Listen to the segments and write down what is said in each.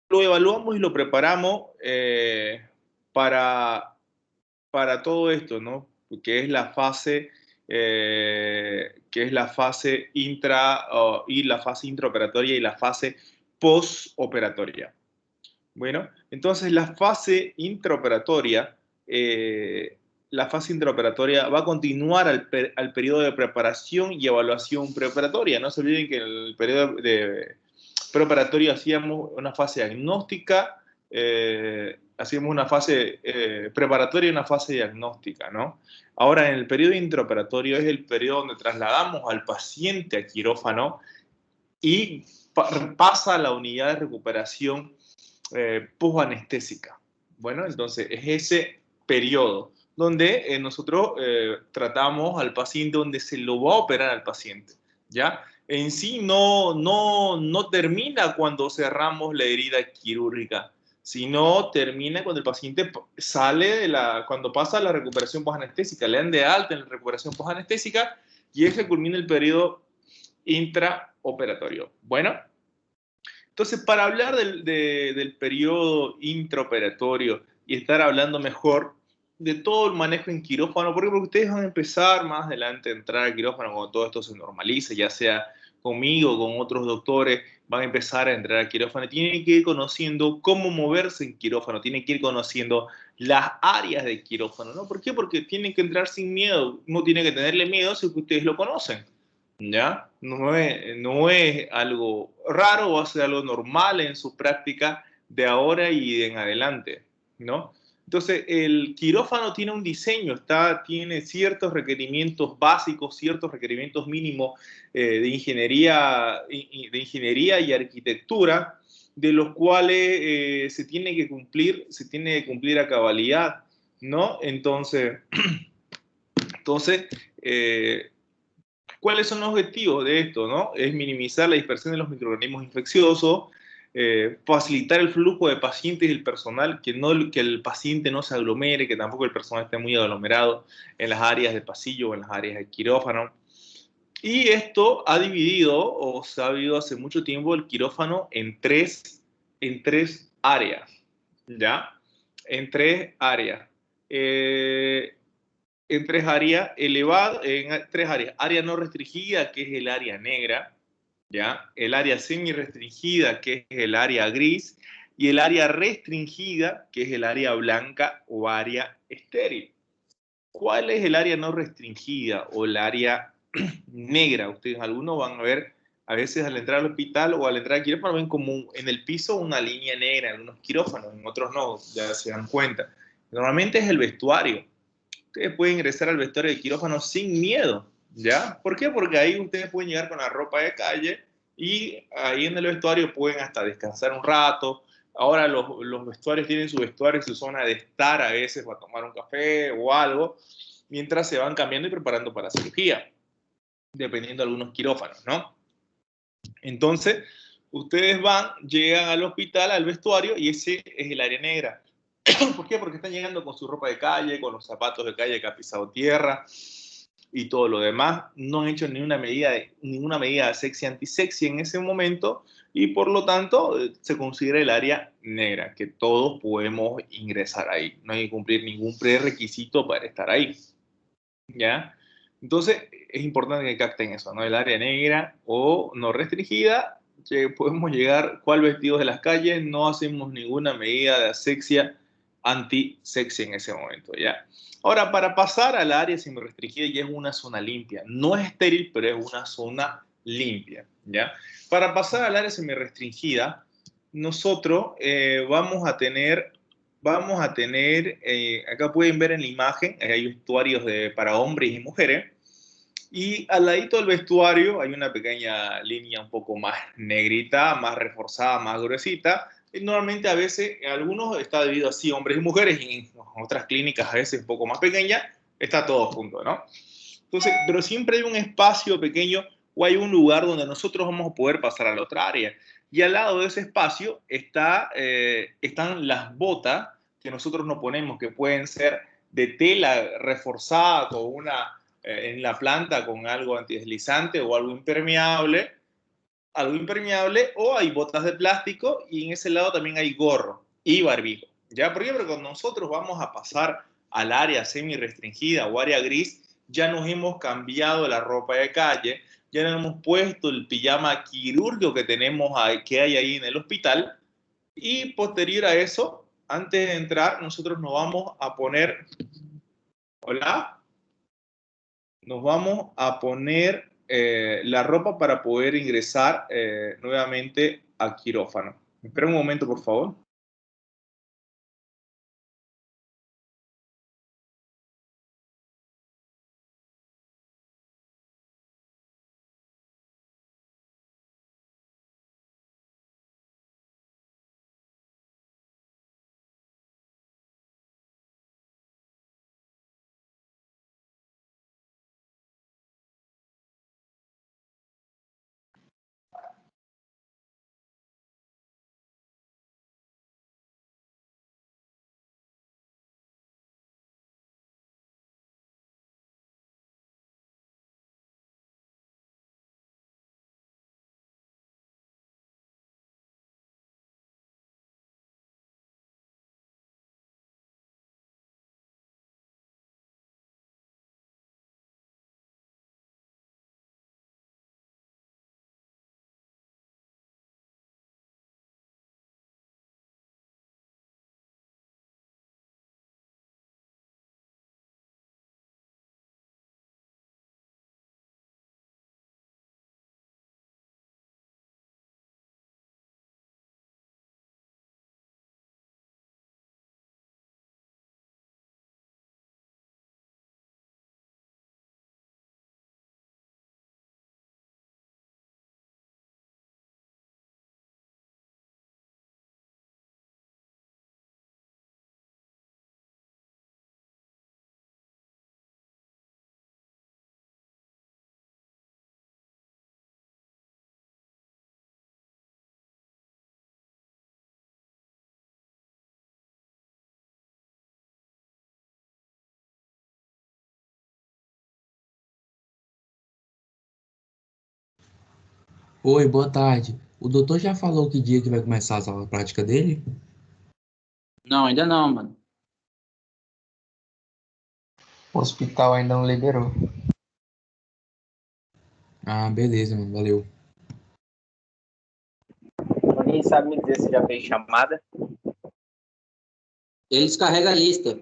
lo evaluamos y lo preparamos para, para todo esto, ¿no? Que es la fase, y la fase intraoperatoria y la fase postoperatoria. Bueno, entonces la fase intraoperatoria va a continuar al periodo de preparación y evaluación preoperatoria. No se olviden que en el periodo de preoperatorio hacíamos una fase diagnóstica, hacíamos una fase preparatoria y una fase diagnóstica, ¿no? Ahora, en el periodo intraoperatorio es el periodo donde trasladamos al paciente a quirófano y pasa a la unidad de recuperación posanestésica. Bueno, entonces es ese periodo donde nosotros tratamos al paciente, donde se lo va a operar al paciente, ¿ya? En sí no termina cuando cerramos la herida quirúrgica, sino termina cuando el paciente cuando pasa la recuperación posanestésica, le dan de alta en la recuperación posanestésica y ese culmina el periodo intraoperatorio. Bueno, entonces, para hablar del periodo intraoperatorio y estar hablando mejor de todo el manejo en quirófano, porque ustedes van a empezar más adelante a entrar al quirófano cuando todo esto se normalice, ya sea conmigo o con otros doctores, van a empezar a entrar al quirófano. Tienen que ir conociendo cómo moverse en quirófano, tienen que ir conociendo las áreas de quirófano, ¿no? ¿Por qué? Porque tienen que entrar sin miedo, no tienen que tenerle miedo si ustedes lo conocen. ¿Ya? No es algo raro, va a ser algo normal en su práctica de ahora y en adelante, ¿no? Entonces, el quirófano tiene un diseño, tiene ciertos requerimientos básicos, ciertos requerimientos mínimos de ingeniería y arquitectura, de los cuales se tiene que cumplir a cabalidad, ¿no? Entonces eh, ¿cuáles son los objetivos de esto? ¿No? Es minimizar la dispersión de los microorganismos infecciosos, facilitar el flujo de pacientes y el personal, que el paciente no se aglomere, que tampoco el personal esté muy aglomerado en las áreas de pasillo o en las áreas de quirófano. Y esto ha dividido, o se ha dividido hace mucho tiempo, el quirófano en tres áreas, ¿ya? En tres áreas. Eh, en tres áreas. Área no restringida, que es el área negra, ¿ya? El área semi-restringida, que es el área gris, y el área restringida, que es el área blanca o área estéril. ¿Cuál es el área no restringida o el área negra? Ustedes, algunos van a ver, a veces al entrar al hospital o al entrar al quirófano, ven como en el piso una línea negra en algunos quirófanos, en otros no, ya se dan cuenta. Normalmente es el vestuario. Ustedes pueden ingresar al vestuario de quirófano sin miedo, ¿ya? ¿Por qué? Porque ahí ustedes pueden llegar con la ropa de calle y ahí en el vestuario pueden hasta descansar un rato. Ahora los vestuarios tienen su vestuario y su zona de estar a veces para tomar un café o algo, mientras se van cambiando y preparando para la cirugía, dependiendo de algunos quirófanos, ¿no? Entonces, ustedes llegan al hospital, al vestuario, y ese es el área negra. ¿Por qué? Porque están llegando con su ropa de calle, con los zapatos de calle que ha pisado tierra y todo lo demás. No han hecho ninguna medida de sexy antisexy en ese momento y por lo tanto se considera el área negra, que todos podemos ingresar ahí. No hay que cumplir ningún prerequisito para estar ahí. ¿Ya? Entonces, es importante que capten eso, ¿no? El área negra o no restringida, podemos llegar cual vestidos de las calles, no hacemos ninguna medida de asexia anti-sexy en ese momento, ¿ya? Ahora, para pasar al área semi-restringida ya es una zona limpia. No es estéril, pero es una zona limpia, ¿ya? Para pasar al área semi-restringida, nosotros acá pueden ver en la imagen, hay vestuarios para hombres y mujeres, y al ladito del vestuario hay una pequeña línea un poco más negrita, más reforzada, más gruesita. Y normalmente a veces, en algunos está dividido así, hombres y mujeres, y en otras clínicas a veces un poco más pequeña, está todo junto, ¿no? Entonces, pero siempre hay un espacio pequeño o hay un lugar donde nosotros vamos a poder pasar a la otra área. Y al lado de ese espacio están las botas que nosotros nos ponemos, que pueden ser de tela reforzada en la planta con algo antideslizante o algo impermeable, algo impermeable, o hay botas de plástico, y en ese lado también hay gorro y barbijo. ¿Ya? ¿Por qué? Porque cuando nosotros vamos a pasar al área semi-restringida o área gris, ya nos hemos cambiado la ropa de calle, ya nos hemos puesto el pijama quirúrgico que tenemos que hay ahí en el hospital, y posterior a eso, antes de entrar, nosotros nos vamos a poner, hola, nos vamos a poner la ropa para poder ingresar nuevamente al quirófano. Espera un momento, por favor. Oi, boa tarde. O doutor já falou que dia que vai começar as aulas práticas dele? Não, ainda não, mano. O hospital ainda não liberou. Ah, beleza, mano. Valeu. Alguém sabe me dizer se já fez chamada? Ele descarrega a lista.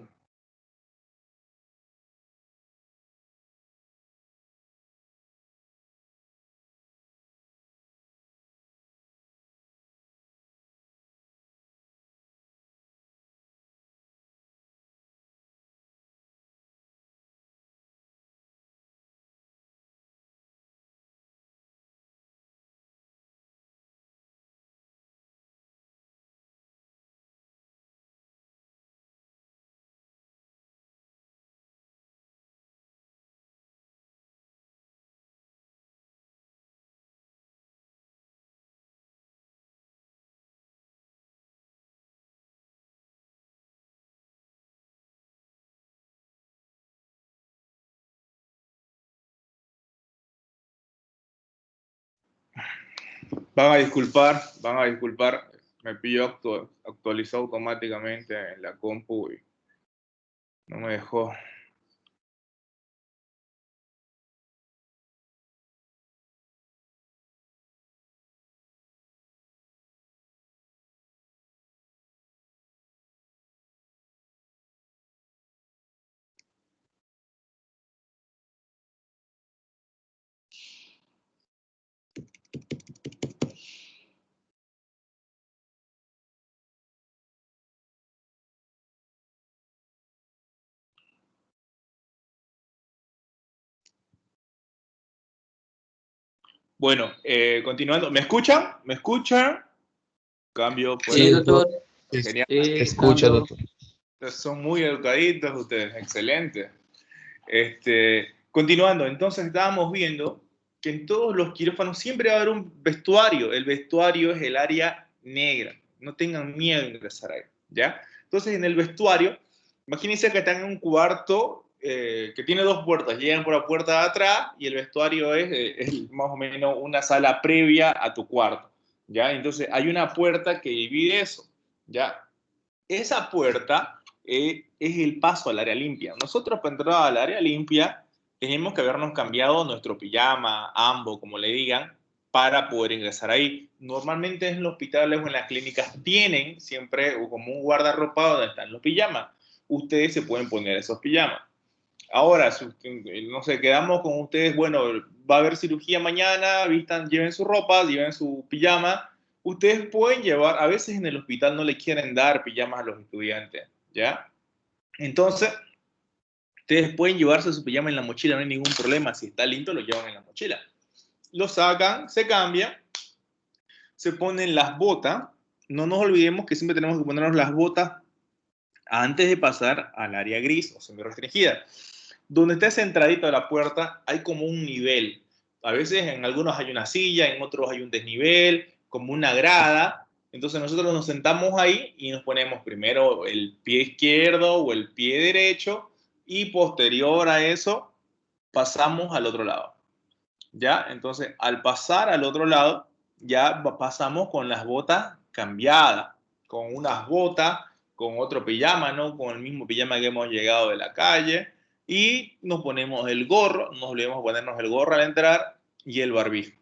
Van a disculpar, me pillo actualizado automáticamente en la compu y no me dejó. Bueno, continuando, ¿me escuchan? ¿Me escuchan? Cambio, pues. Sí, doctor. Genial. Escucha, Cambio. doutor. Son muy educaditos ustedes, excelente. Continuando, entonces estábamos viendo que en todos los quirófanos siempre va a haber un vestuario. El vestuario es el área negra. No tengan miedo de ingresar ahí, ¿ya? Entonces, en el vestuario, imagínense que están en un cuarto que tiene dos puertas, llegan por la puerta de atrás y el vestuario es más o menos una sala previa a tu cuarto, ¿ya? Entonces hay una puerta que divide eso, ¿ya? Esa puerta es el paso al área limpia. Nosotros para entrar al área limpia tenemos que habernos cambiado nuestro pijama, ambo, como le digan, para poder ingresar ahí. Normalmente en los hospitales o en las clínicas tienen siempre como un guardarropa donde están los pijamas. Ustedes se pueden poner esos pijamas. Ahora, no sé, quedamos con ustedes, bueno, va a haber cirugía mañana, vistan, lleven su ropa, lleven su pijama. Ustedes pueden llevar, a veces en el hospital no le quieren dar pijamas a los estudiantes, ¿ya? Entonces, ustedes pueden llevarse su pijama en la mochila, no hay ningún problema. Si está lindo, lo llevan en la mochila. Lo sacan, se cambian, se ponen las botas. No nos olvidemos que siempre tenemos que ponernos las botas antes de pasar al área gris o semi-restringida. Donde está centradito la puerta hay como un nivel. A veces en algunos hay una silla, en otros hay un desnivel, como una grada. Entonces nosotros nos sentamos ahí y nos ponemos primero el pie izquierdo o el pie derecho y posterior a eso pasamos al otro lado. ¿Ya? Entonces al pasar al otro lado ya pasamos con las botas cambiadas, con unas botas, con otro pijama, ¿no? Con el mismo pijama que hemos llegado de la calle y nos ponemos el gorro, nos olvidemos ponernos el gorro al entrar y el barbijo,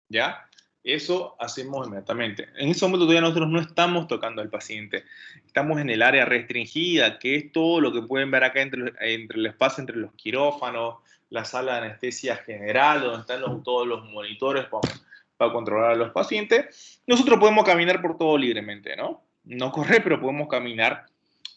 ¿ya? Eso hacemos inmediatamente. En ese momento todavía nosotros no estamos tocando al paciente, estamos en el área restringida, que es todo lo que pueden ver acá entre el espacio entre los quirófanos, la sala de anestesia general, donde están todos los monitores para controlar a los pacientes. Nosotros podemos caminar por todo libremente, ¿no? No correr, pero podemos caminar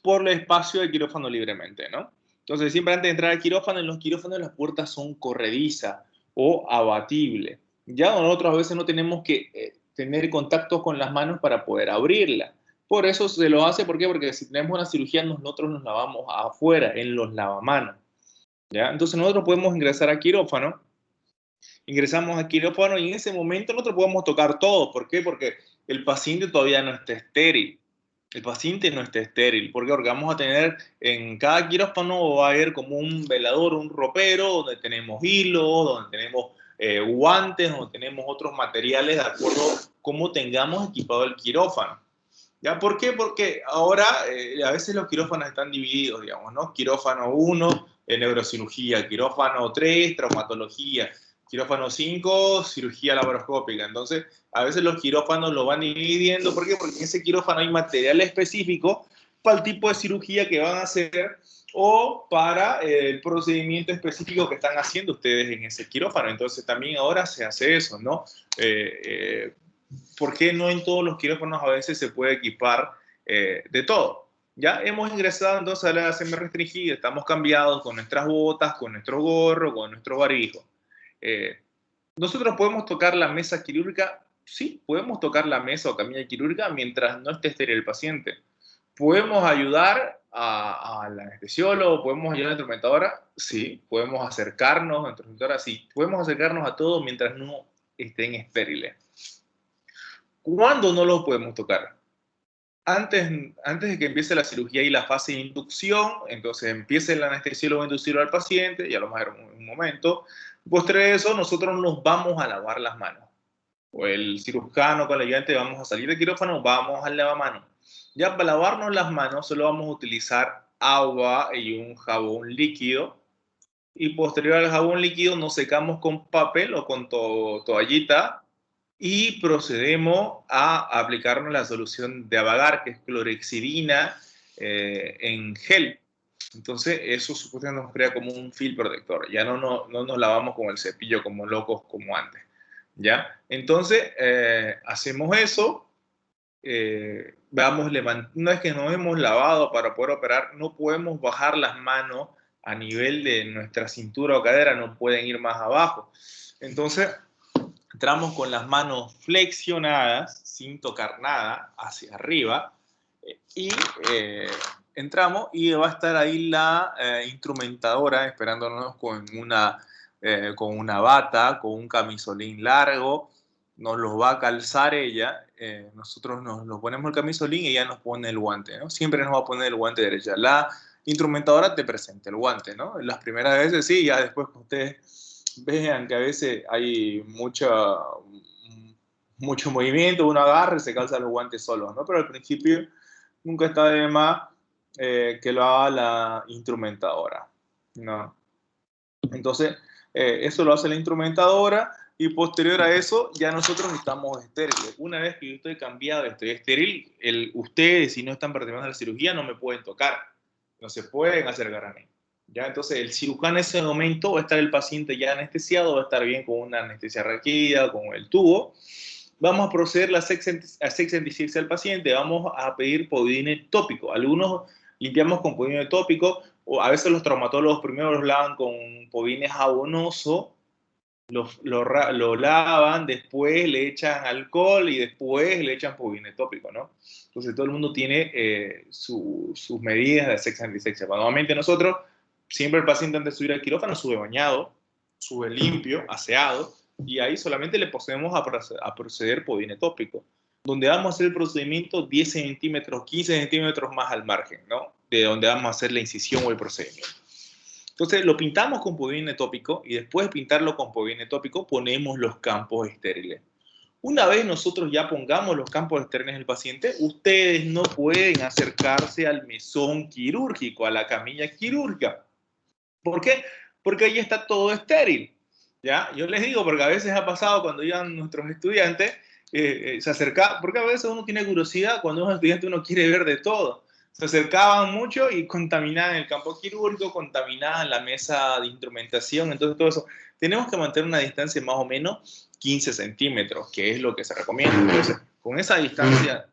por el espacio del quirófano libremente, ¿no? Entonces, siempre antes de entrar al quirófano, en los quirófanos las puertas son corredizas o abatibles. Ya nosotros a veces no tenemos que tener contacto con las manos para poder abrirla. Por eso se lo hace, ¿por qué? Porque si tenemos una cirugía, nosotros nos lavamos afuera, en los lavamanos. ¿Ya? Entonces nosotros podemos ingresar a quirófano, ingresamos a quirófano y en ese momento nosotros podemos tocar todo. ¿Por qué? Porque el paciente todavía no está estéril. El paciente no está estéril. ¿Por qué? Porque vamos a tener en cada quirófano va a haber como un velador, un ropero, donde tenemos hilo, donde tenemos guantes, donde tenemos otros materiales de acuerdo a cómo tengamos equipado el quirófano. ¿Ya? ¿Por qué? Porque ahora a veces los quirófanos están divididos, digamos, ¿no? Quirófano 1, neurocirugía, quirófano 3, traumatología, quirófano 5, cirugía laparoscópica. Entonces, a veces los quirófanos lo van dividiendo. ¿Por qué? Porque en ese quirófano hay material específico para el tipo de cirugía que van a hacer o para el procedimiento específico que están haciendo ustedes en ese quirófano. Entonces, también ahora se hace eso, ¿no? ¿Por qué no en todos los quirófanos a veces se puede equipar de todo? Ya hemos ingresado entonces a la semi-restringida, estamos cambiados con nuestras botas, con nuestro gorro, con nuestro barbijo. ¿Nosotros podemos tocar la mesa quirúrgica? Sí, podemos tocar la mesa o camilla quirúrgica mientras no esté estéril el paciente. ¿Podemos ayudar al anestesiólogo? ¿Podemos ayudar a la instrumentadora? Sí. ¿Podemos acercarnos a la instrumentadora? Sí. Podemos acercarnos a todo mientras no estén estériles. ¿Cuándo no los podemos tocar? Antes de que empiece la cirugía y la fase de inducción, entonces empiece el anestesiólogo a inducirlo al paciente, ya lo vamos a ver en un momento. Posterior a eso, nosotros nos vamos a lavar las manos. O el cirujano con el ayudante, vamos a salir del quirófano, vamos al lavamanos. Ya para lavarnos las manos solo vamos a utilizar agua y un jabón líquido. Y posterior al jabón líquido nos secamos con papel o con toallita y procedemos a aplicarnos la solución de Abagar, que es clorhexidina en gel. Entonces, eso supuestamente nos crea como un film protector. Ya no nos lavamos con el cepillo como locos como antes. ¿Ya? Entonces, hacemos eso. Una vez que nos hemos lavado para poder operar, no podemos bajar las manos a nivel de nuestra cintura o cadera, no pueden ir más abajo. Entonces, entramos con las manos flexionadas, sin tocar nada, hacia arriba, y entramos y va a estar ahí la instrumentadora esperándonos con una bata, con un camisolín largo, nos los va a calzar ella, nosotros nos ponemos el camisolín y ella nos pone el guante, ¿no? Siempre nos va a poner el guante derecha. instrumentadora te presente el guante, ¿no? Las primeras veces sí, ya después que ustedes vean que a veces hay mucho movimiento, uno agarra y se calza los guantes solos, ¿no? Pero al principio nunca está de más que lo haga la instrumentadora, ¿no? Entonces, eso lo hace la instrumentadora y posterior a eso ya nosotros estamos estériles. Una vez que yo estoy cambiado, estoy estéril, ustedes, si no están participando de la cirugía, no me pueden tocar, no se pueden acercar a mí. ¿Ya? Entonces, el cirujano en ese momento va a estar el paciente ya anestesiado, va a estar bien con una anestesia requerida, con el tubo. Vamos a proceder a asexentisirse al paciente, vamos a pedir povidine tópico. Algunos limpiamos con povidine tópico, o a veces los traumatólogos primero los lavan con povidine jabonoso, lo lavan, después le echan alcohol y después le echan povidine tópico, ¿no? Entonces todo el mundo tiene sus medidas de asexentisexia. Normalmente nosotros, siempre el paciente antes de subir al quirófano sube bañado, sube limpio, aseado, y ahí solamente le procedemos a proceder povidine tópico, donde vamos a hacer el procedimiento 10 centímetros, 15 centímetros más al margen, ¿no? De donde vamos a hacer la incisión o el procedimiento. Entonces lo pintamos con povidine tópico y después de pintarlo con povidine tópico ponemos los campos estériles. Una vez nosotros ya pongamos los campos estériles del paciente, ustedes no pueden acercarse al mesón quirúrgico, a la camilla quirúrgica. ¿Por qué? Porque ahí está todo estéril. ¿Ya? Yo les digo, porque a veces ha pasado cuando iban nuestros estudiantes, se acercaban, porque a veces uno tiene curiosidad, cuando uno es estudiante uno quiere ver de todo. Se acercaban mucho y contaminaban el campo quirúrgico, contaminaban la mesa de instrumentación, entonces todo eso. Tenemos que mantener una distancia más o menos 15 centímetros, que es lo que se recomienda. Entonces, con esa distancia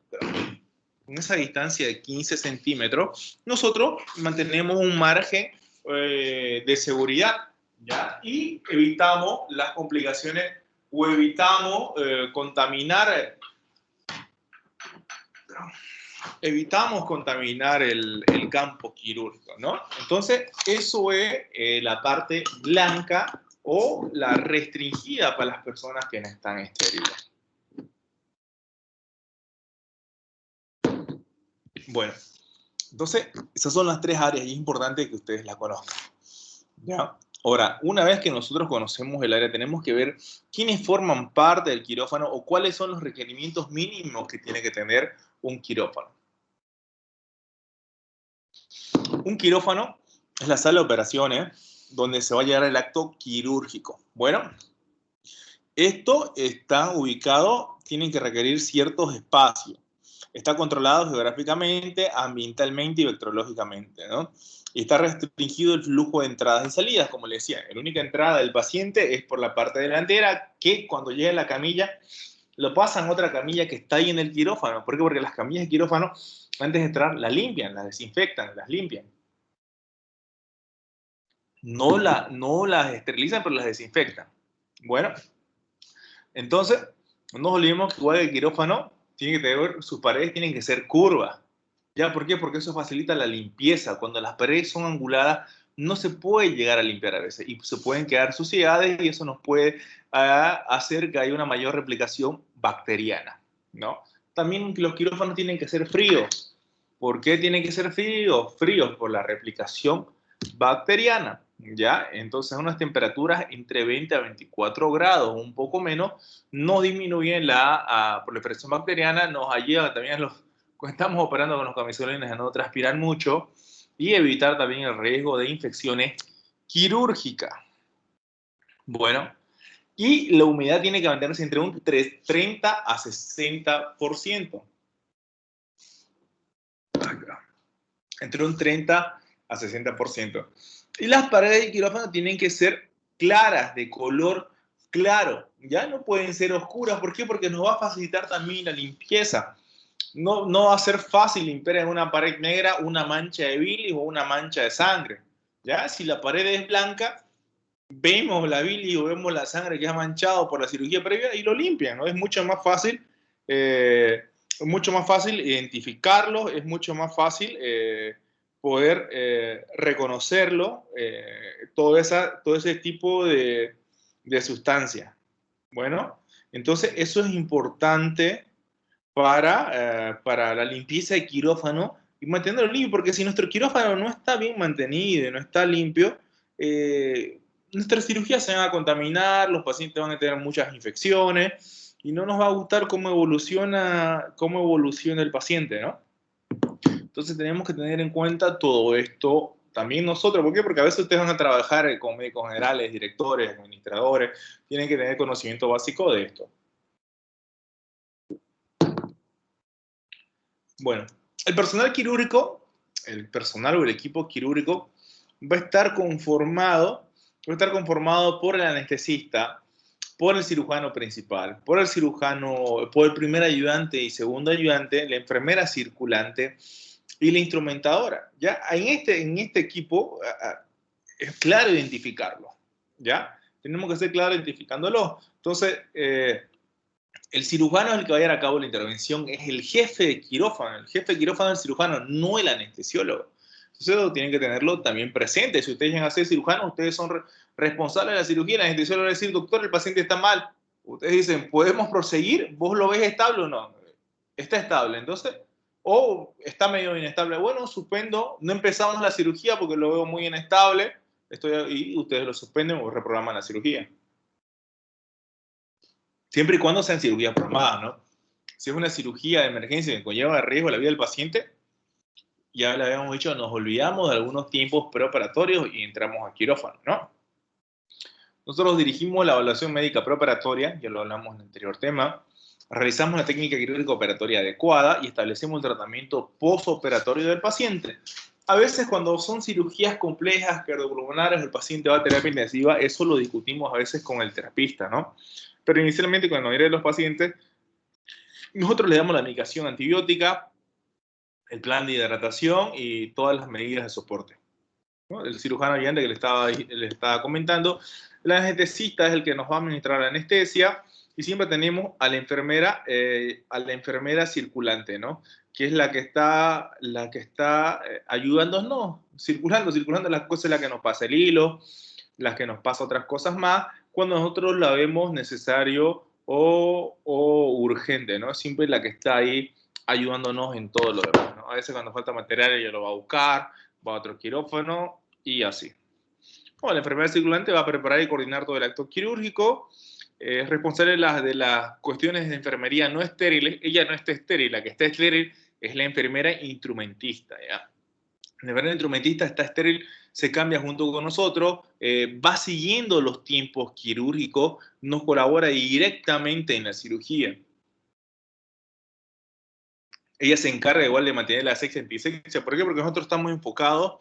de 15 centímetros, nosotros mantenemos un margen de seguridad, ¿ya? Y evitamos las complicaciones o evitamos contaminar el campo quirúrgico, ¿no? Entonces, eso es la parte blanca o la restringida para las personas que no están estériles. Bueno, entonces, esas son las tres áreas y es importante que ustedes las conozcan, ¿ya? Ahora, una vez que nosotros conocemos el área, tenemos que ver quiénes forman parte del quirófano o cuáles son los requerimientos mínimos que tiene que tener un quirófano. Un quirófano es la sala de operaciones donde se va a llevar el acto quirúrgico. Bueno, esto está ubicado, tienen que requerir ciertos espacios. Está controlado geográficamente, ambientalmente y vectorológicamente, ¿no? Y está restringido el flujo de entradas y salidas, como les decía. La única entrada del paciente es por la parte delantera, que cuando llega a la camilla, lo pasan a otra camilla que está ahí en el quirófano. ¿Por qué? Porque las camillas de quirófano, antes de entrar, las limpian, las desinfectan, las limpian. No las esterilizan, pero las desinfectan. Bueno, entonces, no nos olvidemos que igual el quirófano tiene que tener, sus paredes tienen que ser curvas. ¿Ya? ¿Por qué? Porque eso facilita la limpieza. Cuando las paredes son anguladas, no se puede llegar a limpiar a veces y se pueden quedar suciedades y eso nos puede hacer que haya una mayor replicación bacteriana, ¿no? También los quirófanos tienen que ser fríos. ¿Por qué tienen que ser fríos? Fríos por la replicación bacteriana, ¿ya? Entonces unas temperaturas entre 20 a 24 grados, un poco menos, no disminuyen la proliferación bacteriana, nos ayuda también cuando estamos operando con los camisolines a no transpirar mucho y evitar también el riesgo de infecciones quirúrgicas. Bueno, y la humedad tiene que mantenerse entre un 30 a 60%. Entre un 30 a 60%. Y las paredes del quirófano tienen que ser claras, de color claro. Ya no pueden ser oscuras. ¿Por qué? Porque nos va a facilitar también la limpieza. No va a ser fácil limpiar en una pared negra una mancha de bilis o una mancha de sangre. ¿Ya? Si la pared es blanca, vemos la bilis o vemos la sangre que ha manchado por la cirugía previa y lo limpian, ¿no? Es mucho más fácil identificarlo, es mucho más fácil poder reconocerlo, todo ese tipo de sustancias. Bueno, entonces eso es importante para la limpieza de quirófano y mantenerlo limpio, porque si nuestro quirófano no está bien mantenido y no está limpio, nuestras cirugías se van a contaminar, los pacientes van a tener muchas infecciones y no nos va a gustar cómo evoluciona el paciente, ¿no? Entonces tenemos que tener en cuenta todo esto también nosotros. ¿Por qué? Porque a veces ustedes van a trabajar con médicos generales, directores, administradores, tienen que tener conocimiento básico de esto. Bueno, el personal quirúrgico, el personal o el equipo quirúrgico va a estar conformado por el anestesista, por el cirujano principal, por el primer ayudante y segundo ayudante, la enfermera circulante y la instrumentadora. ¿Ya? En este equipo es claro identificarlo. ¿Ya? Tenemos que ser claros identificándolo. Entonces, el cirujano es el que va a llevar a cabo la intervención, es el jefe de quirófano. El jefe de quirófano es el cirujano, no el anestesiólogo. Entonces, eso tienen que tenerlo también presente. Si ustedes llegan a ser cirujanos, ustedes son responsables de la cirugía. El anestesiólogo va a decir, doctor, el paciente está mal. Ustedes dicen, ¿podemos proseguir? ¿Vos lo ves estable o no? Está estable. Entonces, o está medio inestable. Bueno, suspendo, no empezamos la cirugía porque lo veo muy inestable. Y ustedes lo suspenden o reprograman la cirugía. Siempre y cuando sean cirugías programadas, ¿no? Si es una cirugía de emergencia que conlleva riesgo a la vida del paciente, ya le habíamos dicho, nos olvidamos de algunos tiempos preoperatorios y entramos a quirófano, ¿no? Nosotros dirigimos la evaluación médica preoperatoria, ya lo hablamos en el anterior tema, realizamos la técnica quirúrgica operatoria adecuada y establecemos el tratamiento postoperatorio del paciente. A veces cuando son cirugías complejas, cardiopulmonares, el paciente va a terapia intensiva, eso lo discutimos a veces con el terapista, ¿no? Pero inicialmente cuando la mayoría de los pacientes, nosotros le damos la medicación antibiótica, el plan de hidratación y todas las medidas de soporte, ¿no? El cirujano ayudante que le estaba comentando, el anestesista es el que nos va a administrar la anestesia y siempre tenemos a la enfermera circulante, ¿no? Que es la que está ayudándonos, circulando las cosas, la que nos pasa el hilo, las que nos pasa otras cosas más, cuando nosotros la vemos necesario o urgente, ¿no? Siempre la que está ahí ayudándonos en todo lo demás, ¿no? A veces cuando falta material ella lo va a buscar, va a otro quirófano y así. Bueno, la enfermera circulante va a preparar y coordinar todo el acto quirúrgico, es responsable de las cuestiones de enfermería no estériles. Ella no está estéril, la que está estéril es la enfermera instrumentista, ¿ya? La enfermera instrumentista está estéril, se cambia junto con nosotros, va siguiendo los tiempos quirúrgicos, nos colabora directamente en la cirugía. Ella se encarga igual de mantener la asepsia antisepsia. ¿Por qué? Porque nosotros estamos enfocados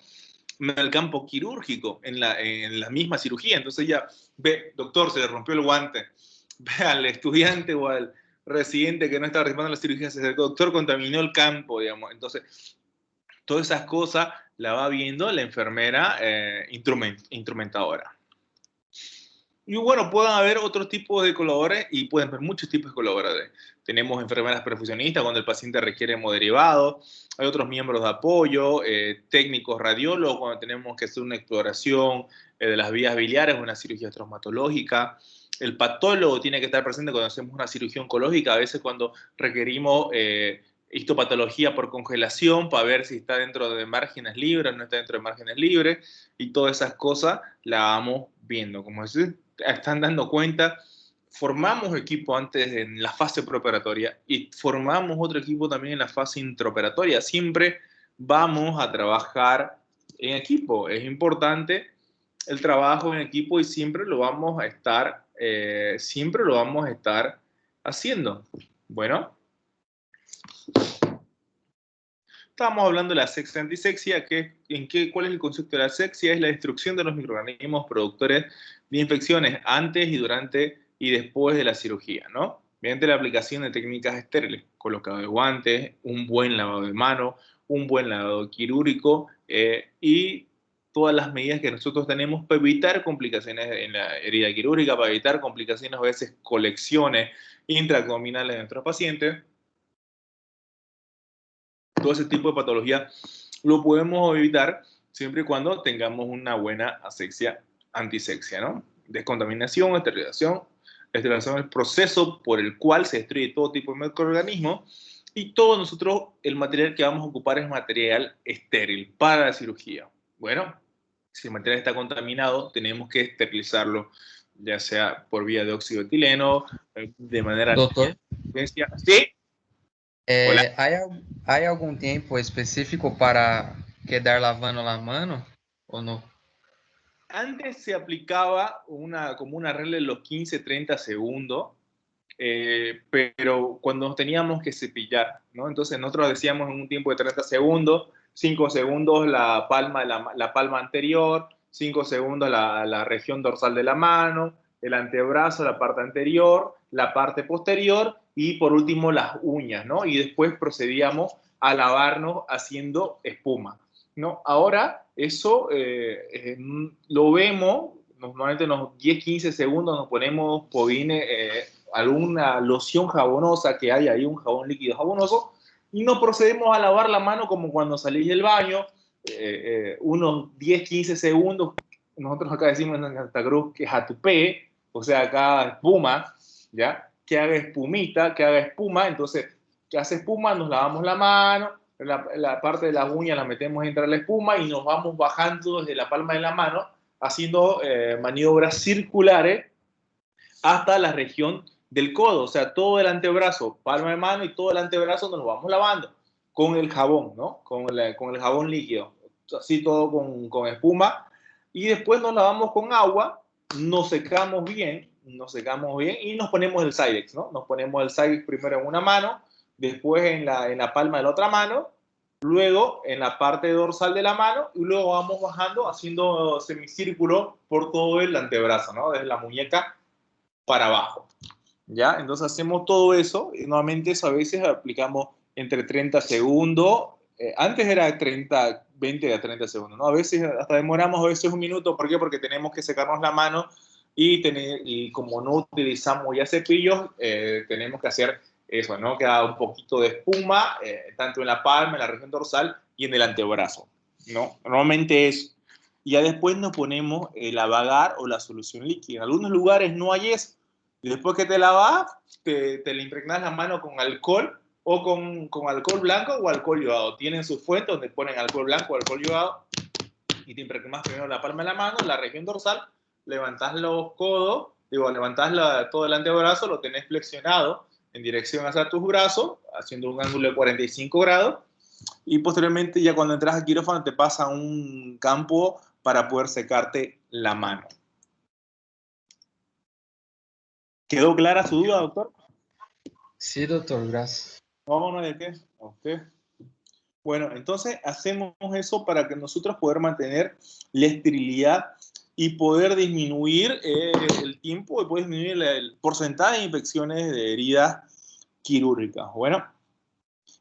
en el campo quirúrgico, en la misma cirugía. Entonces ella ve, doctor, se le rompió el guante. Ve al estudiante o al residente que no está participando en la cirugía, se acercó, doctor, contaminó el campo, digamos. Entonces, todas esas cosas la va viendo la enfermera instrumentadora. Y bueno, pueden haber otros tipos de colaboradores y pueden haber muchos tipos de colaboradores. Tenemos enfermeras perfusionistas cuando el paciente requiere hemoderivados, hay otros miembros de apoyo, técnicos radiólogos cuando tenemos que hacer una exploración de las vías biliares o una cirugía traumatológica. El patólogo tiene que estar presente cuando hacemos una cirugía oncológica, a veces cuando requerimos histopatología por congelación para ver si está dentro de márgenes libres, no está dentro de márgenes libres, y todas esas cosas las vamos viendo. Como se están dando cuenta, formamos equipo antes en la fase preoperatoria y formamos otro equipo también en la fase intraoperatoria. Siempre vamos a trabajar en equipo. Es importante el trabajo en equipo y siempre lo vamos a estar haciendo. Bueno, estábamos hablando de la asepsia antisepsia. ¿Cuál es el concepto de la asepsia? Es la destrucción de los microorganismos productores de infecciones antes y durante y después de la cirugía, ¿no? Mediante la aplicación de técnicas estériles, colocado de guantes, un buen lavado de manos, un buen lavado quirúrgico y todas las medidas que nosotros tenemos para evitar complicaciones en la herida quirúrgica, para evitar complicaciones, a veces colecciones intraabdominales de nuestros pacientes. Todo ese tipo de patología lo podemos evitar siempre y cuando tengamos una buena asepsia antisepsia, ¿no? Descontaminación, esterilización. La esterilización es el proceso por el cual se destruye todo tipo de microorganismos y todo nosotros, el material que vamos a ocupar es material estéril para la cirugía. Bueno, si el material está contaminado, tenemos que esterilizarlo, ya sea por vía de óxido de etileno, de manera... Doutor, Sí, hola. ¿hay algún tiempo específico para quedar lavando la mano o no? Antes se aplicaba como una regla de los 15-30 segundos, pero cuando nos teníamos que cepillar, ¿no? Entonces nosotros decíamos en un tiempo de 30 segundos, 5 segundos la palma, la palma anterior, 5 segundos la región dorsal de la mano, el antebrazo, la parte anterior, la parte posterior y por último las uñas, ¿no? Y después procedíamos a lavarnos haciendo espuma, ¿no? Ahora eso lo vemos, normalmente unos 10-15 segundos nos ponemos podine, alguna loción jabonosa que hay ahí, un jabón líquido jabonoso, y nos procedemos a lavar la mano como cuando salís del baño, unos 10-15 segundos. Nosotros acá decimos en Santa Cruz que jatupé, o sea, acá espuma, ¿ya? Que haga espumita, que haga espuma, entonces, que hace espuma, nos lavamos la mano, la parte de las uñas la metemos entre la espuma y nos vamos bajando desde la palma de la mano, haciendo maniobras circulares hasta la región del codo, o sea, todo el antebrazo, palma de mano y todo el antebrazo nos lo vamos lavando con el jabón, ¿no? Con el jabón líquido, así todo con espuma, y después nos lavamos con agua, nos secamos bien y nos ponemos el Cydex, ¿no? Nos ponemos el Cydex primero en una mano, después en la palma de la otra mano, luego en la parte dorsal de la mano y luego vamos bajando haciendo semicírculo por todo el antebrazo, ¿no? Desde la muñeca para abajo, ¿ya? Entonces hacemos todo eso y nuevamente eso a veces aplicamos entre 30 segundos, antes era 30, 20 a 30 segundos, ¿no? A veces hasta demoramos a veces un minuto, ¿por qué? Porque tenemos que secarnos la mano y como no utilizamos ya cepillos, tenemos que hacer eso, ¿no? Queda un poquito de espuma, tanto en la palma, en la región dorsal y en el antebrazo, ¿no? Normalmente es. Y ya después nos ponemos el abagar o la solución líquida. En algunos lugares no hay eso. Y después que te lavas, te le impregnas la mano con alcohol o con alcohol blanco o alcohol yodado. Tienen su fuente donde ponen alcohol blanco o alcohol yodado y te impregnas primero la palma de la mano, la región dorsal, levantás los codos, levantás todo el antebrazo, lo tenés flexionado en dirección hacia tus brazos, haciendo un ángulo de 45 grados, y posteriormente ya cuando entras al quirófano te pasa un campo para poder secarte la mano. ¿Quedó clara su duda, doctor? Sí, doctor, gracias. No, ¿de qué? A usted. Bueno, entonces hacemos eso para que nosotros poder mantener la esterilidad y poder disminuir el tiempo y poder disminuir el porcentaje de infecciones de heridas quirúrgicas. Bueno,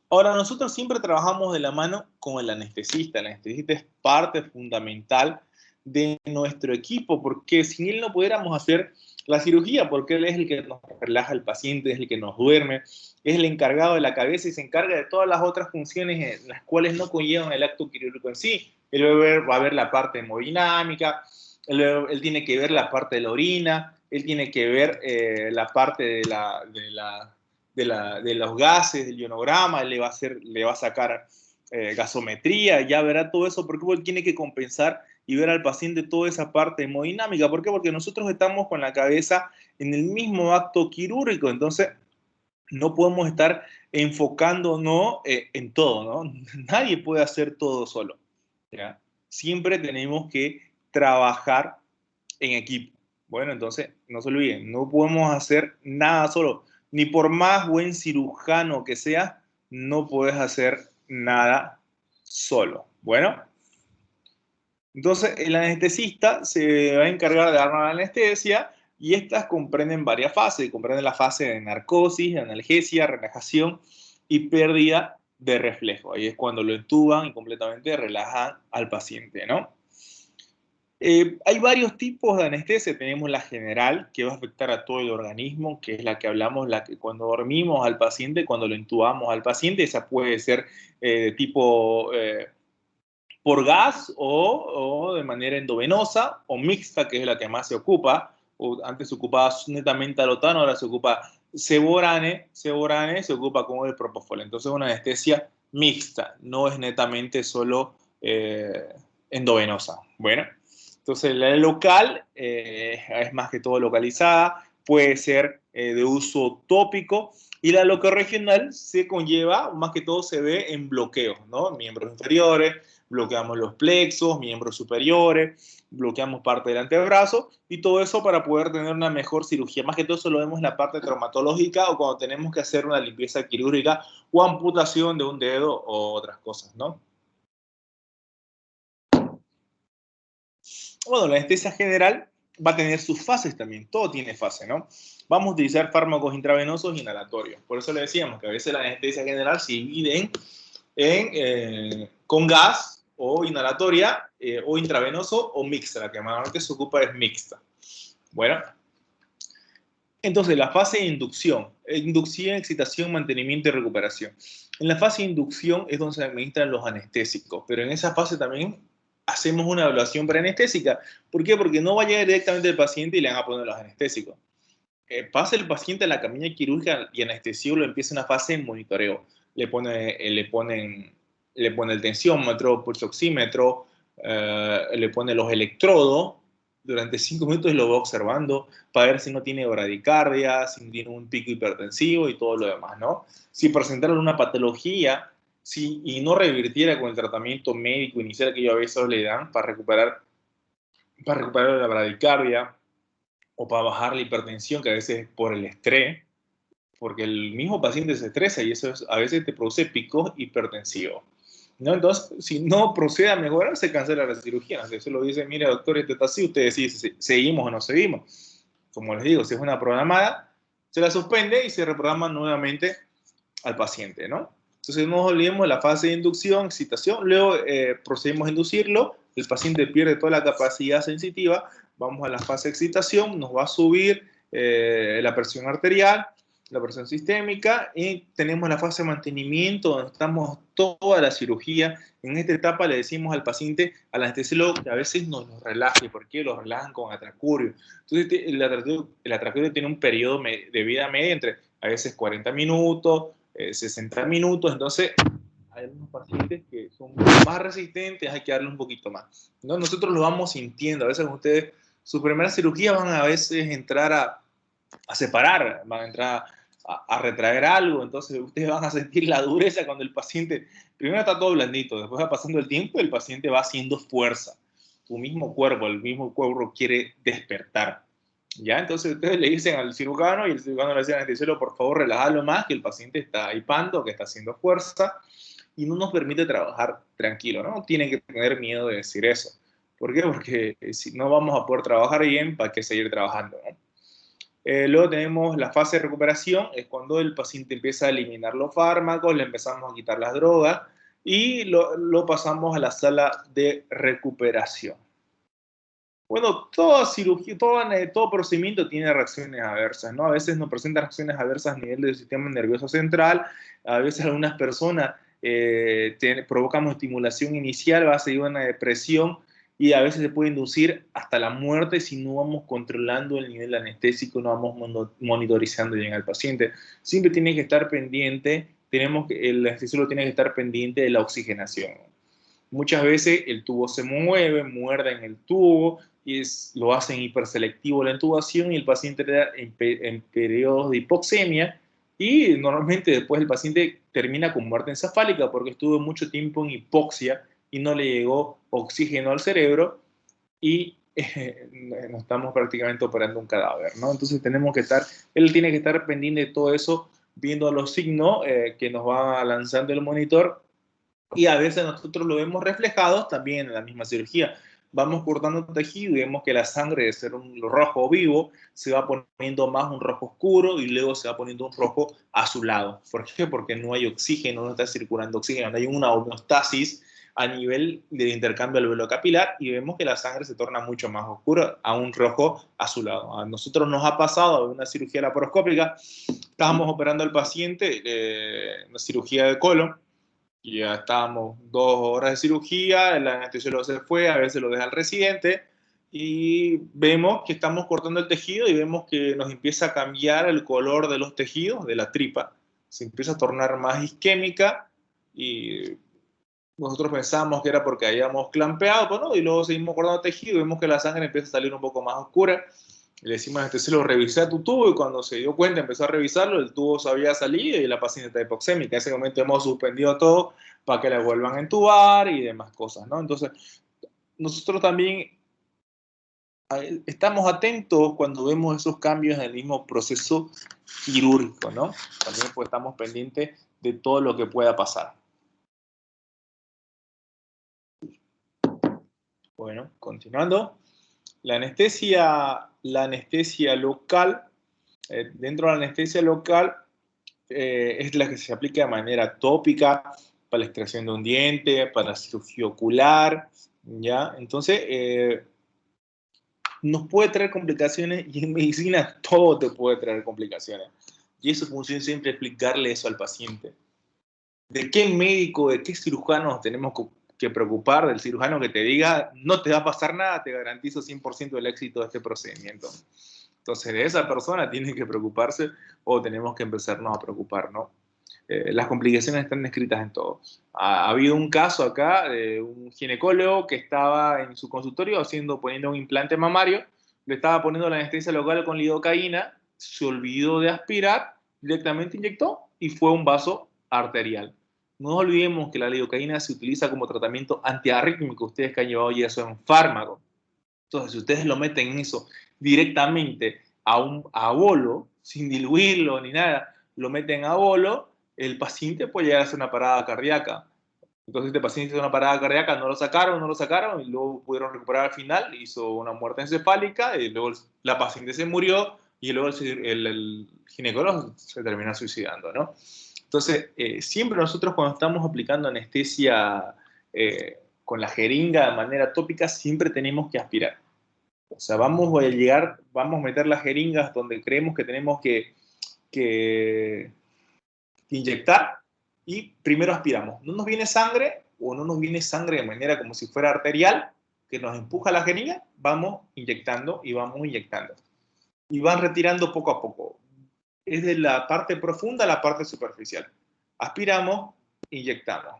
ahora nosotros siempre trabajamos de la mano con el anestesista. El anestesista es parte fundamental de nuestro equipo porque sin él no pudiéramos hacer la cirugía, porque él es el que nos relaja al paciente, es el que nos duerme, es el encargado de la cabeza y se encarga de todas las otras funciones en las cuales no conllevan el acto quirúrgico en sí. Él va a ver la parte hemodinámica, él tiene que ver la parte de la orina, él tiene que ver la parte de los gases, del ionograma, él le va a sacar gasometría, ya verá todo eso, porque él tiene que compensar y ver al paciente toda esa parte hemodinámica. ¿Por qué? Porque nosotros estamos con la cabeza en el mismo acto quirúrgico, entonces no podemos estar enfocándonos en todo, ¿no? Nadie puede hacer todo solo, ¿ya? Siempre tenemos que trabajar en equipo. Bueno, entonces, no se olviden, no podemos hacer nada solo. Ni por más buen cirujano que seas, no puedes hacer nada solo. Bueno, entonces el anestesista se va a encargar de dar la anestesia y estas comprenden varias fases. Comprenden la fase de narcosis, de analgesia, relajación y pérdida de reflejo. Ahí es cuando lo entuban y completamente relajan al paciente, ¿no? Hay varios tipos de anestesia. Tenemos la general, que va a afectar a todo el organismo, que es la que hablamos, la que cuando dormimos al paciente, cuando lo intubamos al paciente, esa puede ser de tipo por gas o de manera endovenosa o mixta, que es la que más se ocupa. O antes se ocupaba netamente alotano, ahora se ocupa Seborane se ocupa con el propofol. Entonces es una anestesia mixta, no es netamente solo endovenosa. Bueno, entonces la local es más que todo localizada, puede ser de uso tópico, y la local regional se conlleva, más que todo se ve en bloqueos, ¿no? Miembros inferiores, bloqueamos los plexos, miembros superiores, bloqueamos parte del antebrazo, y todo eso para poder tener una mejor cirugía. Más que todo eso lo vemos en la parte traumatológica o cuando tenemos que hacer una limpieza quirúrgica o amputación de un dedo o otras cosas, ¿no? Bueno, la anestesia general va a tener sus fases también, todo tiene fase, ¿no? Vamos a utilizar fármacos intravenosos inhalatorios. Por eso le decíamos que a veces la anestesia general se divide con gas o inhalatoria o intravenoso o mixta. La que normalmente se ocupa es mixta. Bueno, entonces la fase de inducción, excitación, mantenimiento y recuperación. En la fase de inducción es donde se administran los anestésicos, pero en esa fase también hacemos una evaluación preanestésica. ¿Por qué? Porque no va a llegar directamente el paciente y le van a poner los anestésicos. Pasa el paciente a la camilla quirúrgica y anestesiólogo empieza una fase de monitoreo. Le pone el tensiómetro, pulso oxímetro, le pone los electrodos durante 5 minutos y lo va observando para ver si no tiene bradicardia, si no tiene un pico hipertensivo y todo lo demás, ¿no? Si presentara una patología y no revirtiera con el tratamiento médico inicial que ellos a veces le dan para recuperar la bradicardia o para bajar la hipertensión, que a veces es por el estrés, porque el mismo paciente se estresa y eso a veces te produce picos hipertensivos, ¿no? Entonces, si no procede a mejorar, se cancela la cirugía. Entonces lo dice, mire doctor, esto está así, usted decide si seguimos o no seguimos. Como les digo, si es una programada, se la suspende y se reprograma nuevamente al paciente, ¿no? Entonces no olvidemos la fase de inducción, excitación, luego procedemos a inducirlo, el paciente pierde toda la capacidad sensitiva, vamos a la fase de excitación, nos va a subir la presión arterial, la presión sistémica, y tenemos la fase de mantenimiento, donde estamos toda la cirugía. En esta etapa le decimos al paciente, al anestesiólogo, que a veces nos relaje, porque lo relajan con atracurio. Entonces el atracurio tiene un periodo de vida media entre a veces 40 minutos, 60 minutos, entonces hay algunos pacientes que son más resistentes, hay que darle un poquito más, ¿no? Nosotros lo vamos sintiendo, a veces ustedes, su primera cirugía van a veces entrar a separar, van a entrar a retraer algo, entonces ustedes van a sentir la dureza cuando el paciente, primero está todo blandito, después va pasando el tiempo y el paciente va haciendo fuerza. El mismo cuerpo quiere despertar. ¿Ya? Entonces ustedes le dicen al cirujano y el cirujano le dice al anestesiólogo, por favor, relajalo más, que el paciente está hipando, que está haciendo fuerza y no nos permite trabajar tranquilo, ¿no? Tienen que tener miedo de decir eso. ¿Por qué? Porque si no vamos a poder trabajar bien, ¿para qué seguir trabajando, no? Luego tenemos la fase de recuperación, es cuando el paciente empieza a eliminar los fármacos, le empezamos a quitar las drogas y lo pasamos a la sala de recuperación. Bueno, toda cirugía, todo procedimiento tiene reacciones adversas, ¿no? A veces nos presentan reacciones adversas a nivel del sistema nervioso central, a veces algunas personas provocamos estimulación inicial, va a seguir una depresión y a veces se puede inducir hasta la muerte si no vamos controlando el nivel anestésico, no vamos monitorizando bien al paciente. Siempre tiene que estar pendiente, el anestesiólogo tiene que estar pendiente de la oxigenación. Muchas veces el tubo se mueve, muerde en el tubo y lo hacen hiperselectivo la intubación y el paciente entra en periodos de hipoxemia y normalmente después el paciente termina con muerte encefálica porque estuvo mucho tiempo en hipoxia y no le llegó oxígeno al cerebro y no estamos prácticamente operando un cadáver, ¿no? Entonces él tiene que estar pendiente de todo eso, viendo los signos que nos va lanzando el monitor. Y a veces nosotros lo vemos reflejados también en la misma cirugía. Vamos cortando tejido y vemos que la sangre, de ser un rojo vivo, se va poniendo más un rojo oscuro y luego se va poniendo un rojo azulado. ¿Por qué? Porque no hay oxígeno, no está circulando oxígeno, no hay una homeostasis a nivel del intercambio alveolo-capilar y vemos que la sangre se torna mucho más oscura a un rojo azulado. A nosotros nos ha pasado en una cirugía laparoscópica, estábamos operando al paciente, una cirugía de colon, y ya estábamos 2 horas de cirugía, el anestesiólogo se fue, a veces lo deja al residente, y vemos que estamos cortando el tejido y vemos que nos empieza a cambiar el color de los tejidos de la tripa. Se empieza a tornar más isquémica y nosotros pensábamos que era porque habíamos clampeado, pues no, y luego seguimos cortando tejido y vemos que la sangre empieza a salir un poco más oscura. Le decimos a este, revisé tu tubo, y cuando se dio cuenta empezó a revisarlo, el tubo se había salido y la paciente está hipoxémica. En ese momento hemos suspendido todo para que la vuelvan a entubar y demás cosas, ¿no? Entonces, nosotros también estamos atentos cuando vemos esos cambios en el mismo proceso quirúrgico, ¿no? También pues estamos pendientes de todo lo que pueda pasar. Bueno, continuando. La anestesia local, dentro de la anestesia local, es la que se aplica de manera tópica para la extracción de un diente, para la cirugía ocular, ¿ya? Entonces, nos puede traer complicaciones y en medicina todo te puede traer complicaciones. Y eso funciona siempre explicarle eso al paciente. ¿De qué médico, de qué cirujano nos tenemos que preocupar? Del cirujano que te diga, no te va a pasar nada, te garantizo 100% del éxito de este procedimiento. Entonces, de esa persona tiene que preocuparse o tenemos que empezarnos a preocupar, ¿no? Las complicaciones están descritas en todo. Ha habido un caso acá de un ginecólogo que estaba en su consultorio poniendo un implante mamario, le estaba poniendo la anestesia local con lidocaína, se olvidó de aspirar, directamente inyectó y fue un vaso arterial. No nos olvidemos que la lidocaína se utiliza como tratamiento antiarrítmico, ustedes que han llevado ya eso en fármaco. Entonces, si ustedes lo meten en eso directamente a bolo, sin diluirlo ni nada, lo meten a bolo, el paciente puede llegar a hacer una parada cardíaca. Entonces, este paciente hizo una parada cardíaca, no lo sacaron, y luego pudieron recuperar al final, hizo una muerte encefálica, y luego la paciente se murió, y luego el ginecólogo se terminó suicidando, ¿no? Entonces, siempre nosotros cuando estamos aplicando anestesia con la jeringa de manera tópica, siempre tenemos que aspirar. O sea, vamos a meter las jeringas donde creemos que tenemos que inyectar y primero aspiramos. No nos viene sangre o no nos viene sangre de manera como si fuera arterial, que nos empuja la jeringa, vamos inyectando y vamos inyectando. Y van retirando poco a poco. Es de la parte profunda a la parte superficial. Aspiramos, inyectamos.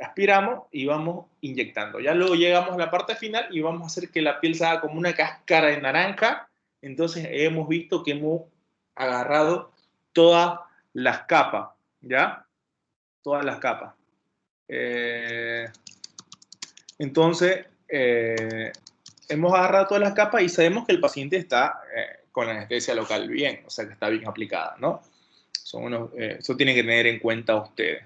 Aspiramos y vamos inyectando. Ya luego llegamos a la parte final y vamos a hacer que la piel se haga como una cáscara de naranja. Entonces hemos visto que hemos agarrado todas las capas, ¿ya? Todas las capas. Entonces, hemos agarrado todas las capas y sabemos que el paciente está con la anestesia local bien, o sea que está bien aplicada, ¿no? Eso tienen que tener en cuenta ustedes.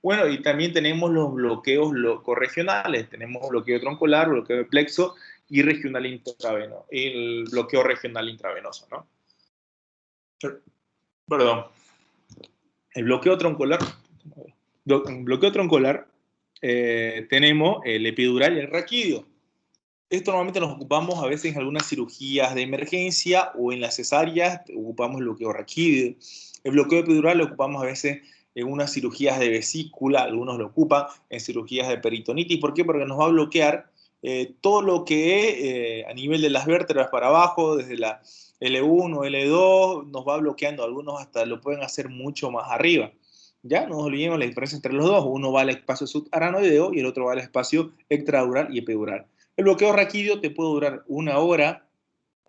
Bueno, y también tenemos los bloqueos locorregionales. Tenemos bloqueo troncular, bloqueo de plexo y regional intravenoso. El bloqueo regional intravenoso, ¿no? Perdón. El bloqueo troncular. Tenemos el epidural y el raquídeo. Esto normalmente nos ocupamos a veces en algunas cirugías de emergencia o en las cesáreas ocupamos el bloqueo raquídeo. El bloqueo epidural lo ocupamos a veces en unas cirugías de vesícula, algunos lo ocupan en cirugías de peritonitis. ¿Por qué? Porque nos va a bloquear todo lo que es a nivel de las vértebras para abajo, desde la L1, L2, nos va bloqueando. Algunos hasta lo pueden hacer mucho más arriba. Ya no nos olvidemos la diferencia entre los dos. Uno va al espacio subaranoideo y el otro va al espacio extradural y epidural. El bloqueo raquídeo te puede durar 1 hora,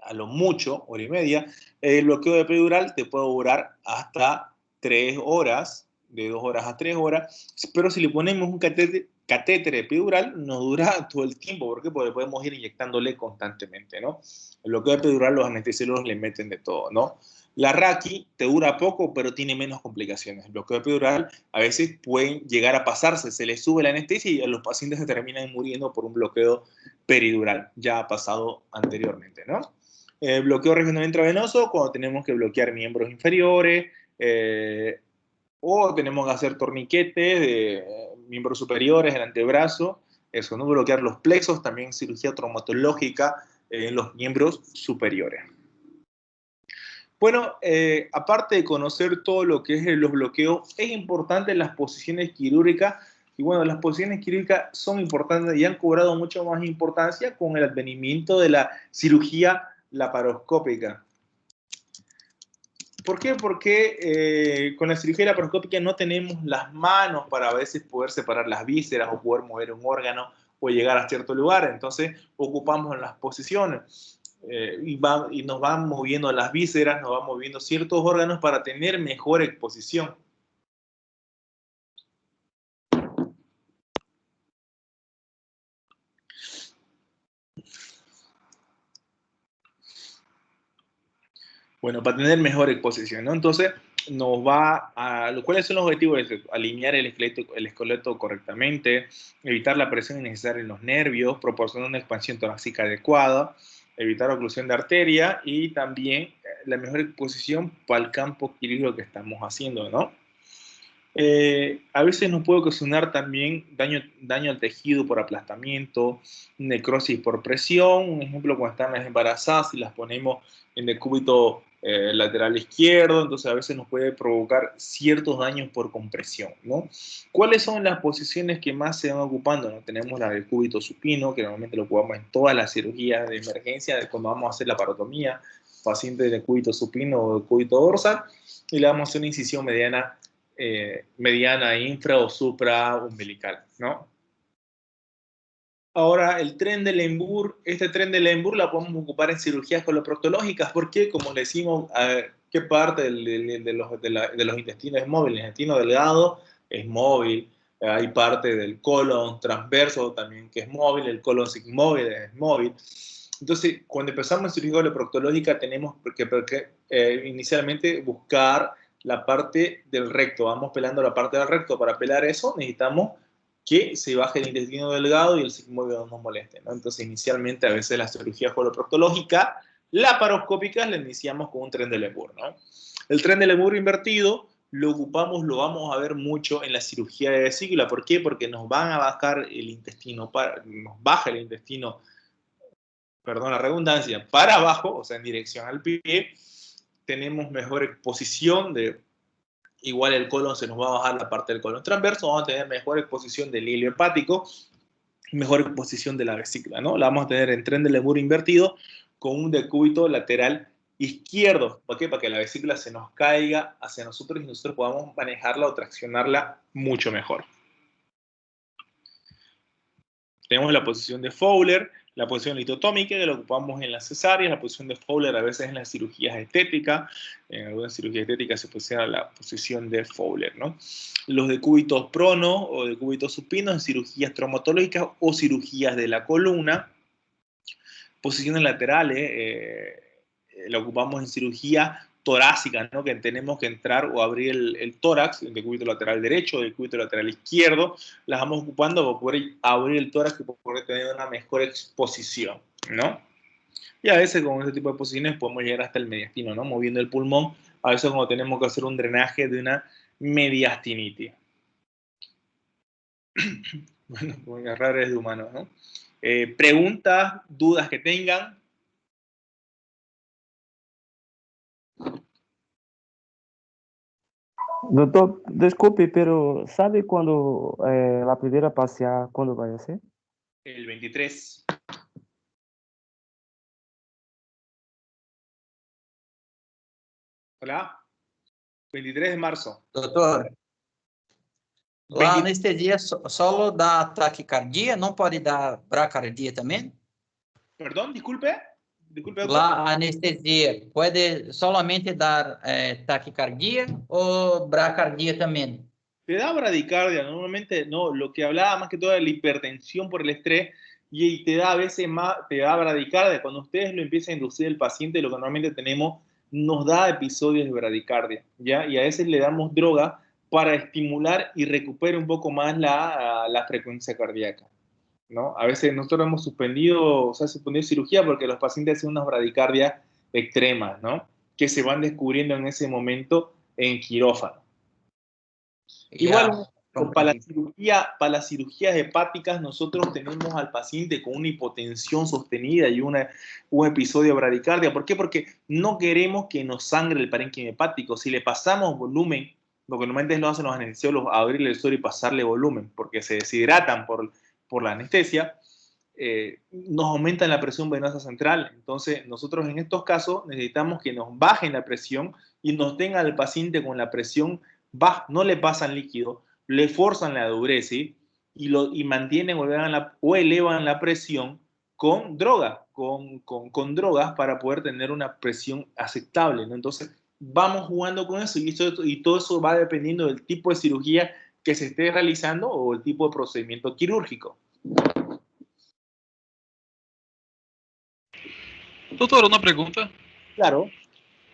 a lo mucho, 1 hora y media. El bloqueo epidural te puede durar hasta 3 horas, de 2 horas a 3 horas. Pero si le ponemos un catéter epidural, nos dura todo el tiempo. ¿Por qué? Porque podemos ir inyectándole constantemente, ¿no? El bloqueo epidural, los anestesiólogos le meten de todo, ¿no? La raqui te dura poco, pero tiene menos complicaciones. El bloqueo epidural a veces pueden llegar a pasarse, se les sube la anestesia y los pacientes se terminan muriendo por un bloqueo peridural. Ya ha pasado anteriormente, ¿no? El bloqueo regional intravenoso, cuando tenemos que bloquear miembros inferiores, o tenemos que hacer torniquetes de miembros superiores, el antebrazo, eso, no bloquear los plexos, también cirugía traumatológica en los miembros superiores. Bueno, aparte de conocer todo lo que es los bloqueos, es importante las posiciones quirúrgicas Y bueno, las posiciones quirúrgicas son importantes y han cobrado mucho más importancia con el advenimiento de la cirugía laparoscópica. ¿Por qué? Porque con la cirugía laparoscópica no tenemos las manos para a veces poder separar las vísceras o poder mover un órgano o llegar a cierto lugar. Entonces ocupamos las posiciones y nos van moviendo las vísceras, nos van moviendo ciertos órganos para tener mejor exposición. Bueno, para tener mejor exposición, ¿no? Entonces, nos va a... ¿Cuáles son los objetivos? Alinear el esqueleto correctamente, evitar la presión innecesaria en los nervios, proporcionar una expansión torácica adecuada, evitar oclusión de arteria y también la mejor exposición para el campo quirúrgico que estamos haciendo, ¿no? A veces nos puede ocasionar también daño al tejido por aplastamiento, necrosis por presión. Un ejemplo, cuando están las embarazadas y las ponemos en el cúbito lateral izquierdo, entonces a veces nos puede provocar ciertos daños por compresión, ¿no? ¿Cuáles son las posiciones que más se van ocupando? ¿No? Tenemos la del cúbito supino, que normalmente lo ocupamos en todas las cirugías de emergencia, de cuando vamos a hacer la parotomía, paciente de cúbito supino o de cúbito dorsal, y le vamos a hacer una incisión mediana infra o supra umbilical, ¿no? Ahora, el tren de Lembour, este tren de Lembour la podemos ocupar en cirugías coloproctológicas porque, como le decimos, ¿qué parte de los intestinos es móvil? El intestino delgado es móvil, hay parte del colon transverso también que es móvil, el colon sigmoide es móvil. Entonces, cuando empezamos en cirugía coloproctológica tenemos que inicialmente buscar la parte del recto, vamos pelando la parte del recto. Para pelar eso necesitamos que se baje el intestino delgado y el sigmoide no nos moleste, ¿no? Entonces, inicialmente, a veces la cirugía coloproctológica, laparoscópica, la iniciamos con un tren de Lembour, ¿no? El tren de Lembour invertido lo ocupamos, lo vamos a ver mucho en la cirugía de vesícula. ¿Por qué? Porque nos van a bajar el intestino, nos baja el intestino, perdón la redundancia, para abajo, o sea, en dirección al pie. Tenemos mejor exposición de... Igual el colon se nos va a bajar la parte del colon transverso, vamos a tener mejor exposición del hilio hepático, mejor exposición de la vesícula, ¿no? La vamos a tener en tren de Lembour invertido con un decúbito lateral izquierdo. ¿Por qué? Para que la vesícula se nos caiga hacia nosotros y nosotros podamos manejarla o traccionarla mucho mejor. Tenemos la posición de Fowler, la posición litotómica, que la ocupamos en las cesáreas, la posición de Fowler a veces en las cirugías estéticas, en algunas cirugías estéticas se posiciona la posición de Fowler, ¿no? Los decúbitos prono o decúbitos supinos en cirugías traumatológicas o cirugías de la columna. Posiciones laterales, la ocupamos en cirugía torácica, ¿no? Que tenemos que entrar o abrir el tórax, el decúbito lateral derecho, el decúbito lateral izquierdo, las vamos ocupando para poder abrir el tórax y poder tener una mejor exposición, ¿no? Y a veces con este tipo de posiciones podemos llegar hasta el mediastino, ¿no? Moviendo el pulmón, a veces cuando tenemos que hacer un drenaje de una mediastinitis. Bueno, como agarrar es de humanos, ¿no? Preguntas, dudas que tengan. Doutor, desculpe, pero ¿sabe cuándo la primera paseada, cuándo va a ser? El 23. Hola. 23 de marzo. Doutor, lá a anestesia só dá taquicardia, não pode dar bracardia também? Perdón, disculpe. Disculpe, doctor. Lá a anestesia pode solamente dar taquicardia ou bracardia também? Te da bradicardia, normalmente no, lo que hablaba más que todo de la hipertensión por el estrés y te da a veces más, te da bradicardia. Cuando ustedes lo empiezan a inducir el paciente, lo que normalmente tenemos, nos da episodios de bradicardia, ¿ya? Y a veces le damos droga para estimular y recuperar un poco más la frecuencia cardíaca, ¿no? A veces nosotros hemos suspendido cirugía porque los pacientes hacen unas bradicardias extremas, ¿no? Que se van descubriendo en ese momento en quirófano. Igual, para las cirugías hepáticas, nosotros tenemos al paciente con una hipotensión sostenida y un episodio de bradicardia. ¿Por qué? Porque no queremos que nos sangre el parénquima hepático. Si le pasamos volumen lo que normalmente lo hacen los anestesiólogos, abrirle el suero y pasarle volumen, porque se deshidratan por la anestesia, nos aumentan la presión venosa central. Entonces, nosotros en estos casos necesitamos que nos bajen la presión y nos tenga al paciente con la presión baja, no le pasan líquido, le forzan la diuresis y mantienen o elevan la presión con drogas, con drogas para poder tener una presión aceptable, ¿no? Entonces, vamos jugando con eso y todo eso va dependiendo del tipo de cirugía que se esté realizando o el tipo de procedimiento quirúrgico. Doutor, uma pergunta. Claro.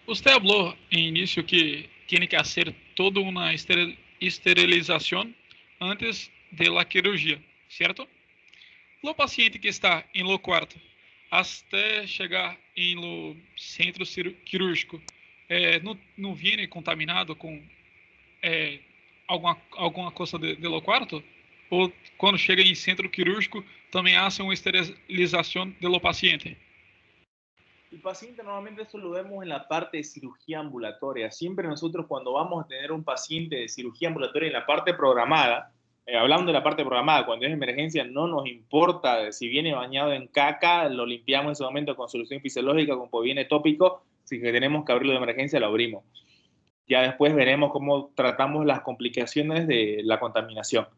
Você falou em início que tem que fazer toda uma esterilização antes da cirurgia, certo? O paciente que está em lo quarto até chegar em lo centro cirúrgico não vem contaminado com alguma coisa de lo quarto? Ou quando chega em centro cirúrgico também hacen uma esterilização do paciente? El paciente normalmente eso lo vemos en la parte de cirugía ambulatoria. Siempre nosotros cuando vamos a tener un paciente de cirugía ambulatoria en la parte programada, hablando de la parte programada, cuando es emergencia no nos importa si viene bañado en caca, lo limpiamos en ese momento con solución fisiológica, con viene tópico, si tenemos que abrirlo de emergencia lo abrimos. Ya después veremos cómo tratamos las complicaciones de la contaminación.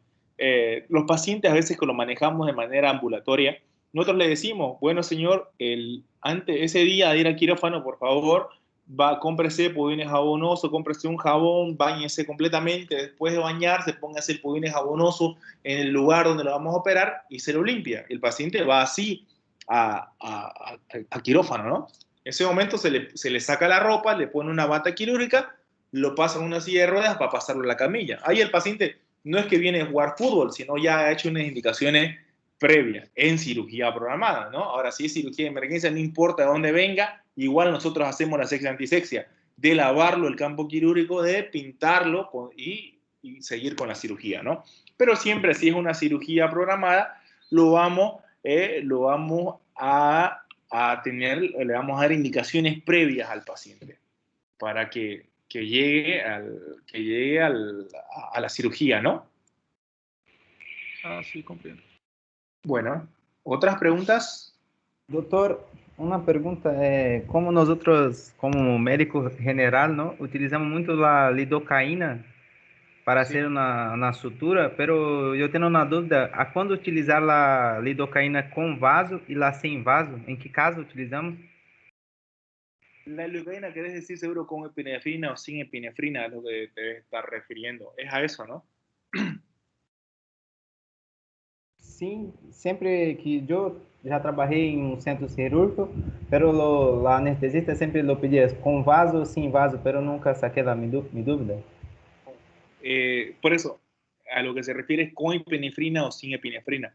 Los pacientes a veces que lo manejamos de manera ambulatoria, nosotros le decimos, bueno señor, ese día de ir al quirófano, por favor, cómprese pudines jabonoso, cómprese un jabón, báñese completamente, después de bañarse, póngase el pudines jabonoso en el lugar donde lo vamos a operar y se lo limpia. El paciente va así al quirófano, ¿no? En ese momento se le saca la ropa, le pone una bata quirúrgica, lo pasa en una silla de ruedas para pasarlo a la camilla. Ahí el paciente no es que viene a jugar fútbol, sino ya ha hecho unas indicaciones previas en cirugía programada, ¿no? Ahora, si es cirugía de emergencia, no importa de dónde venga, igual nosotros hacemos la sexia antisexia, de lavarlo el campo quirúrgico, de pintarlo y seguir con la cirugía, ¿no? Pero siempre, si es una cirugía programada, le vamos a dar indicaciones previas al paciente para que llegue a la cirugía, ¿no? Ah, sí, comprendo. Bueno, ¿otras preguntas? Doutor, uma pergunta como nós outros, como médico general, não, utilizamos muito a lidocaína para hacer una sutura, pero yo tengo una duda, ¿a cuándo utilizar la lidocaína con vaso y la sin vaso? ¿En qué caso utilizamos? La lidocaína, ¿querés decir seguro con epinefrina o sin epinefrina? Es lo que te debes estar refiriendo. Es a eso, ¿no? Sim, sempre que eu já trabalhei em um centro cirúrgico, pero o anestesista sempre lo pedia com vaso ou sem vaso, pero nunca saqué mi dúvida. Por eso, a lo que se refiere es con epinefrina o sin epinefrina.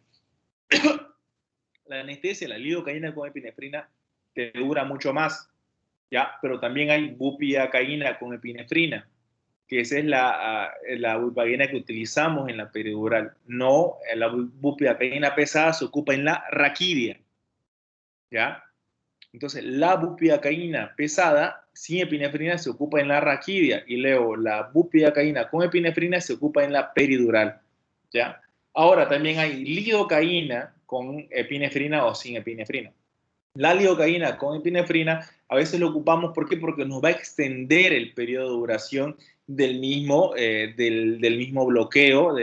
La anestesia, la lidocaína con epinefrina, te dura mucho más, ¿ya? Pero también hay bupivacaína con epinefrina, que esa es la bupivacaína que utilizamos en la peridural. No, la bupivacaína pesada se ocupa en la raquidia, ¿ya? Entonces, la bupivacaína pesada sin epinefrina se ocupa en la raquidia y luego la bupivacaína con epinefrina se ocupa en la peridural, ¿ya? Ahora también hay lidocaína con epinefrina o sin epinefrina. La lidocaína con epinefrina a veces lo ocupamos, ¿por qué? Porque nos va a extender el periodo de duración del mismo bloqueo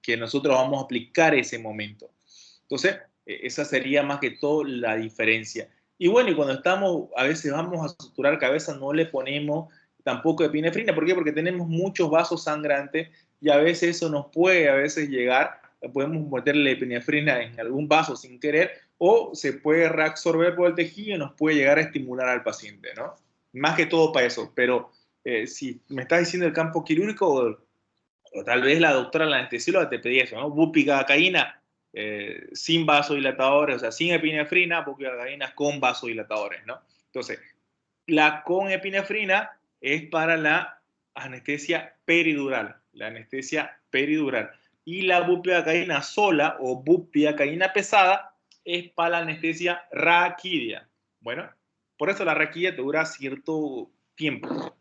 que nosotros vamos a aplicar ese momento. Entonces, esa sería más que todo la diferencia. Y bueno, y cuando a veces vamos a suturar cabeza, no le ponemos tampoco epinefrina. ¿Por qué? Porque tenemos muchos vasos sangrantes y a veces eso nos puede llegar, podemos meterle epinefrina en algún vaso sin querer o se puede reabsorber por el tejido y nos puede llegar a estimular al paciente, ¿no? Más que todo para eso. Pero si me estás diciendo el campo quirúrgico o tal vez la doctora, la anestesióloga te pedía eso, ¿no? Bupivacaína sin vasodilatadores, o sea, sin epinefrina, bupivacaína con vasodilatadores, ¿no? Entonces, la con epinefrina es para la anestesia peridural, y la bupivacaína sola o bupivacaína pesada es para la anestesia raquidia. Bueno, por eso la raquidia te dura cierto tiempo.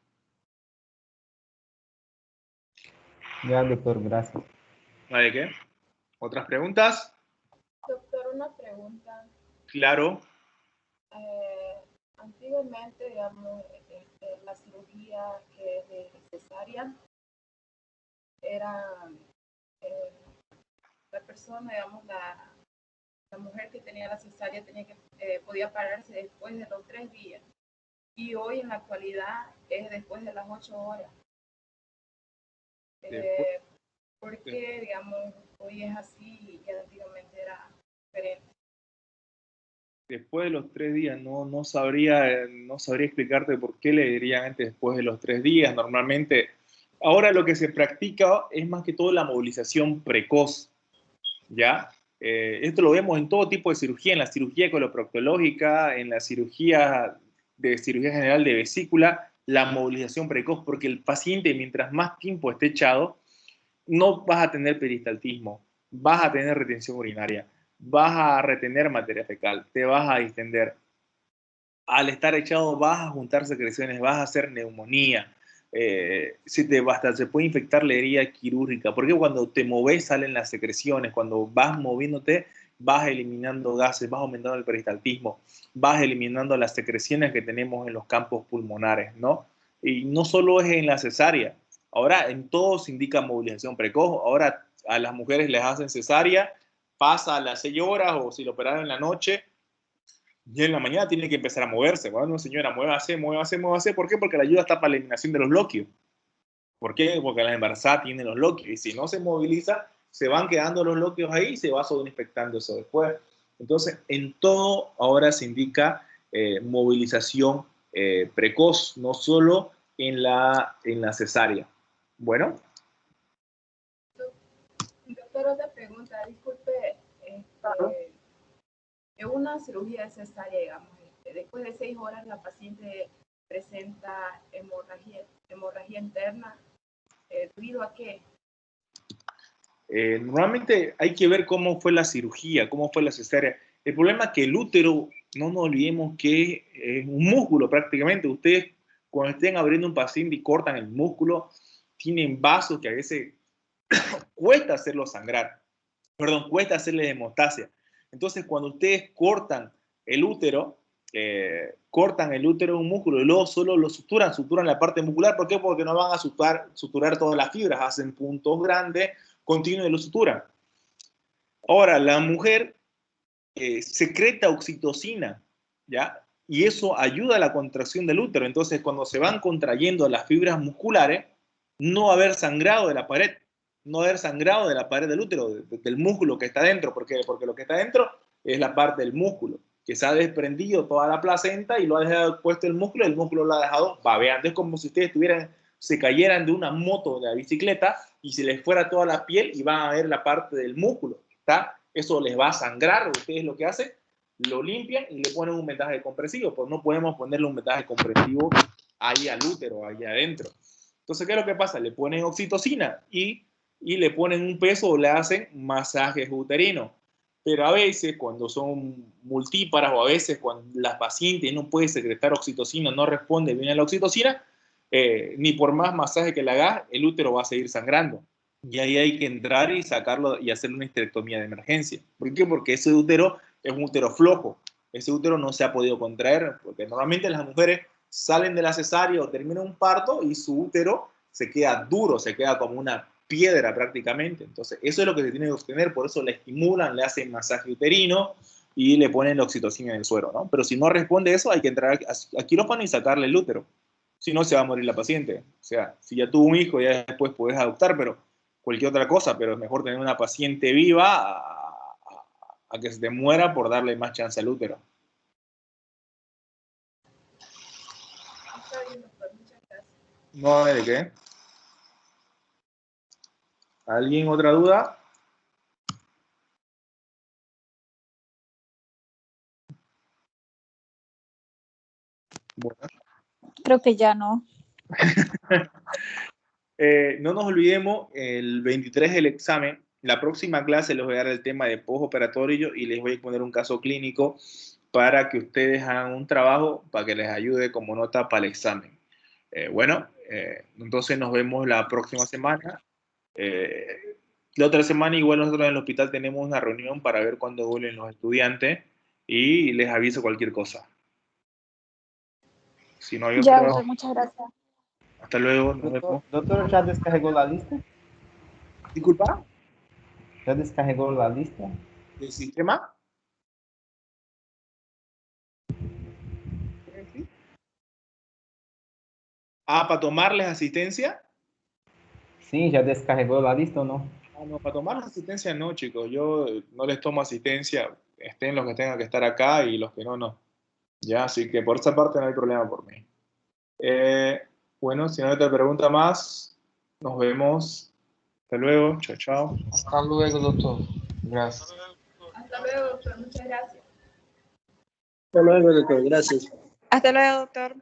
Ya, doctor, gracias. ¿Vale qué? ¿Otras preguntas? Doctor, una pregunta. Claro. Antiguamente, digamos, la cirugía que es de cesárea era la persona, digamos, la mujer que tenía la cesárea podía pararse después de los 3 días. Y hoy en la actualidad es después de las 8 horas. ¿Por qué, digamos, hoy es así y antiguamente era diferente? Después de los 3 días, no sabría explicarte por qué le dirían antes después de los 3 días. Normalmente, ahora lo que se practica es más que todo la movilización precoz, ¿ya? Esto lo vemos en todo tipo de cirugía, en la cirugía coloproctológica, en la cirugía general de vesícula, la movilización precoz, porque el paciente, mientras más tiempo esté echado, no vas a tener peristaltismo, vas a tener retención urinaria, vas a retener materia fecal, te vas a distender. Al estar echado vas a juntar secreciones, vas a hacer neumonía, se puede infectar la herida quirúrgica, porque cuando te moves salen las secreciones, cuando vas moviéndote vas eliminando gases, vas aumentando el peristaltismo, vas eliminando las secreciones que tenemos en los campos pulmonares, ¿no? Y no solo es en la cesárea, ahora en todo se indica movilización precoz, ahora a las mujeres les hacen cesárea, pasa a las 6 horas o si lo operaron en la noche, y en la mañana tiene que empezar a moverse. Bueno, señora, muévase, muévase, muévase. ¿Por qué? Porque la ayuda está para la eliminación de los loquios. ¿Por qué? Porque la embarazada tiene los loquios. Y si no se moviliza, se van quedando los loquios ahí y se va sobreinfectando eso después. Entonces, en todo ahora se indica movilización precoz, no solo en la cesárea. Bueno. Doctor, otra pregunta. Disculpe, en una cirugía cesárea, digamos, después de 6 horas la paciente presenta hemorragia interna, ¿debido a qué? Normalmente hay que ver cómo fue la cirugía, cómo fue la cesárea. El problema es que el útero, no nos olvidemos que es un músculo prácticamente. Ustedes cuando estén abriendo un paciente y cortan el músculo, tienen vasos que a veces cuesta hacerlos sangrar. Perdón, cuesta hacerle hemostasia. Entonces, cuando ustedes cortan el útero un músculo y luego solo lo suturan la parte muscular. ¿Por qué? Porque no van a suturar todas las fibras, hacen puntos grandes, continuos y lo suturan. Ahora, la mujer secreta oxitocina, ¿ya? Y eso ayuda a la contracción del útero. Entonces, cuando se van contrayendo las fibras musculares, no va a haber sangrado de la pared, no va a haber sangrado de la pared del útero, del músculo que está dentro. ¿Por qué? Porque lo que está dentro es la parte del músculo, que se ha desprendido toda la placenta y lo ha dejado puesto el músculo lo ha dejado babeando. Es como si ustedes se cayeran de una moto de la bicicleta y se les fuera toda la piel y van a ver la parte del músculo, ¿está? Eso les va a sangrar. Ustedes lo que hacen, lo limpian y le ponen un vendaje compresivo, pues no podemos ponerle un vendaje compresivo ahí al útero, ahí adentro. Entonces, ¿qué es lo que pasa? Le ponen oxitocina y le ponen un peso o le hacen masajes uterinos. Pero a veces, cuando son multíparas o a veces cuando las pacientes no pueden secretar oxitocina, no responde bien a la oxitocina, ni por más masaje que le hagas, el útero va a seguir sangrando. Y ahí hay que entrar y sacarlo y hacerle una histerectomía de emergencia. ¿Por qué? Porque ese útero es un útero flojo. Ese útero no se ha podido contraer, porque normalmente las mujeres salen de la cesárea o terminan un parto y su útero se queda duro, se queda como una piedra prácticamente. Entonces, eso es lo que se tiene que obtener, por eso le estimulan, le hacen masaje uterino y le ponen la oxitocina en el suero, ¿no? Pero si no responde eso, hay que entrar a quirófano y sacarle el útero. Si no, se va a morir la paciente. O sea, si ya tuvo un hijo, ya después puedes adoptar, pero cualquier otra cosa, pero es mejor tener una paciente viva a que se te muera por darle más chance al útero. Está bien, doctor, muchas gracias. No, ¿de qué? ¿Alguien otra duda? Bueno. Creo que ya no. No nos olvidemos, el 23 del examen, la próxima clase les voy a dar el tema de postoperatorio y les voy a poner un caso clínico para que ustedes hagan un trabajo para que les ayude como nota para el examen. Entonces nos vemos la próxima semana. La otra semana igual nosotros en el hospital tenemos una reunión para ver cuándo vuelven los estudiantes y les aviso cualquier cosa. Si no hay Ya, otro, doctor, muchas gracias. hasta luego. Nos vemos. Doutor, já descarregou a lista? Disculpa, Já descarregou a lista? ¿el sistema? Ah, ¿para tomarles asistencia? Sim, já descarregou a lista ou não? Ah, no, para tomar asistencia no, chicos. Yo no les tomo asistencia. Estén los que tengan que estar acá y los que no, no. Ya, así que por esa parte no hay problema por mí. Bueno, si no hay otra pregunta más, nos vemos. Hasta luego. Chao, chao. Hasta luego, doutor. Gracias. Hasta luego, doctor. Muchas gracias. Hasta luego, doctor. Gracias. Hasta luego, doctor.